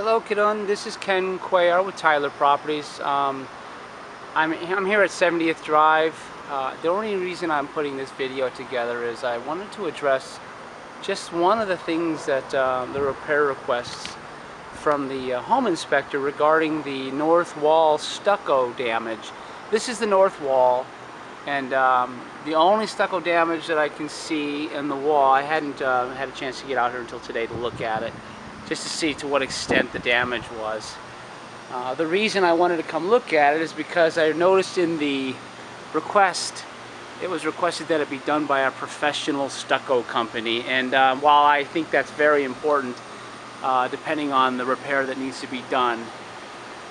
Hello, Kidon. This is Ken Cuellar with Tyler Properties. I'm here at 70th Drive. The only reason I'm putting this video together is I wanted to address just one of the things that the repair requests from the home inspector regarding the north wall stucco damage. This is the north wall, and the only stucco damage that I can see in the wall, I hadn't had a chance to get out here until today to look at it, just to see to what extent the damage was. The reason I wanted to come look at it is because I noticed in the request, it was requested that it be done by a professional stucco company, and while I think that's very important, depending on the repair that needs to be done,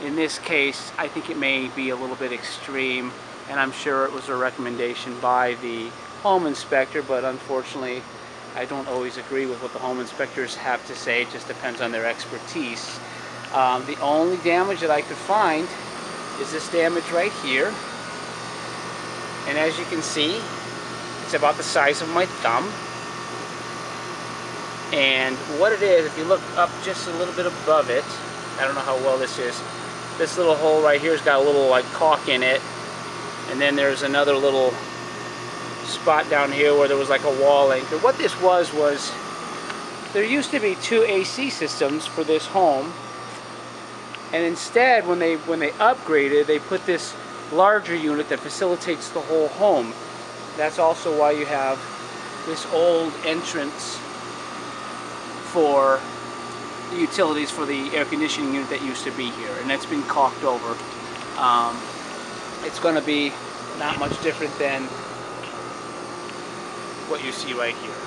in this case I think it may be a little bit extreme, and I'm sure it was a recommendation by the home inspector, but unfortunately I don't always agree with what the home inspectors have to say. It just depends on their expertise. The only damage that I could find is this damage right here, and as you can see, it's about the size of my thumb. And what it is, if you look up just a little bit above it, I don't know how well this is, this little hole right here has got a little like caulk in it, and then there's another little spot down here where there was like a wall anchor. What this was there used to be two AC systems for this home, and instead when they upgraded, they put this larger unit that facilitates the whole home. That's also why you have this old entrance for the utilities for the air conditioning unit that used to be here, and that's been caulked over. It's going to be not much different than what you see right here.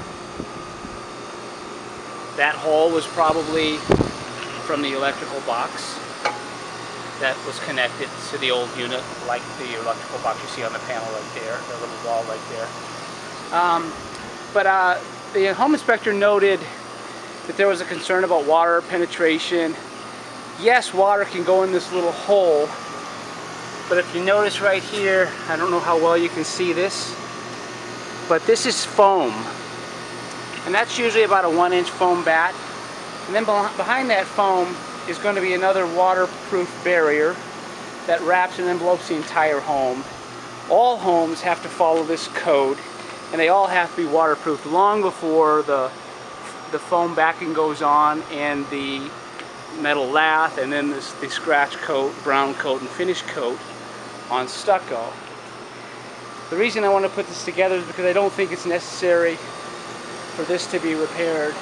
That hole was probably from the electrical box that was connected to the old unit, like the electrical box you see on the panel right there, the little wall right there. The home inspector noted that there was a concern about water penetration. Yes, water can go in this little hole, but if you notice right here, I don't know how well you can see this, but this is foam, and that's usually about a 1-inch foam bat, and then behind that foam is going to be another waterproof barrier that wraps and envelopes the entire home. All homes have to follow this code, and they all have to be waterproofed long before the foam backing goes on, and the metal lath, and then the scratch coat, brown coat, and finish coat on stucco. The reason I want to put this together is because I don't think it's necessary for this to be repaired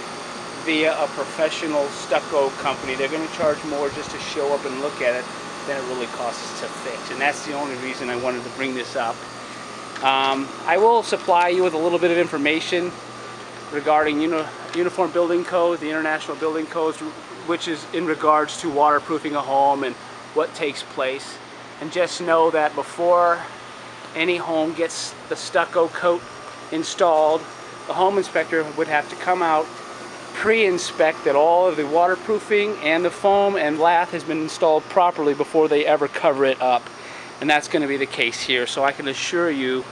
via a professional stucco company. They're going to charge more just to show up and look at it than it really costs to fix, and that's the only reason I wanted to bring this up. I will supply you with a little bit of information regarding Uniform Building Code, the International Building Codes, which is in regards to waterproofing a home and what takes place. And just know that before any home gets the stucco coat installed, the home inspector would have to come out, pre-inspect that all of the waterproofing and the foam and lath has been installed properly before they ever cover it up. And that's going to be the case here. So I can assure you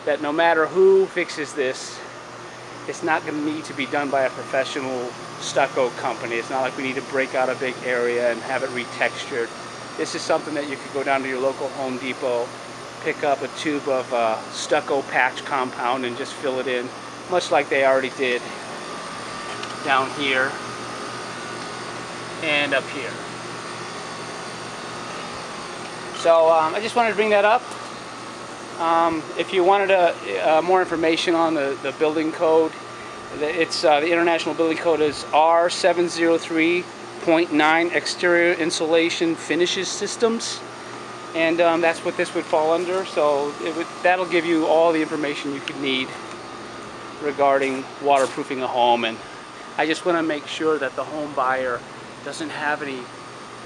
that no matter who fixes this, it's not going to need to be done by a professional stucco company. It's not like we need to break out a big area and have it retextured. This is something that you could go down to your local Home Depot, pick up a tube of stucco patch compound and just fill it in, much like they already did down here and up here. So I just wanted to bring that up. If you wanted more information on the building code, it's the International Building Code is R703.9 exterior insulation finishes systems, and that's what this would fall under. So that'll give you all the information you could need regarding waterproofing a home. And I just want to make sure that the home buyer doesn't have any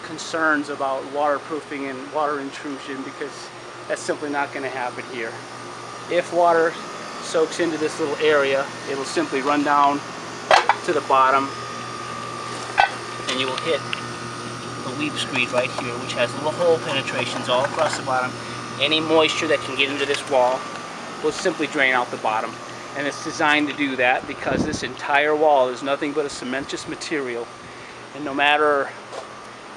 concerns about waterproofing and water intrusion, because that's simply not going to happen here. If water soaks into this little area, it will simply run down to the bottom, and you will hit the weep screed right here, which has little hole penetrations all across the bottom. Any moisture that can get into this wall will simply drain out the bottom. And it's designed to do that because this entire wall is nothing but a cementous material. And no matter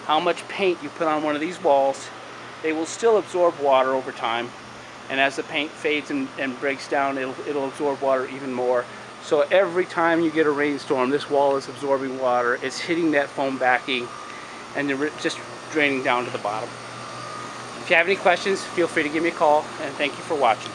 how much paint you put on one of these walls, they will still absorb water over time. And as the paint fades and breaks down, it'll absorb water even more. So every time you get a rainstorm, this wall is absorbing water. It's hitting that foam backing and just draining down to the bottom. If you have any questions, feel free to give me a call, and thank you for watching.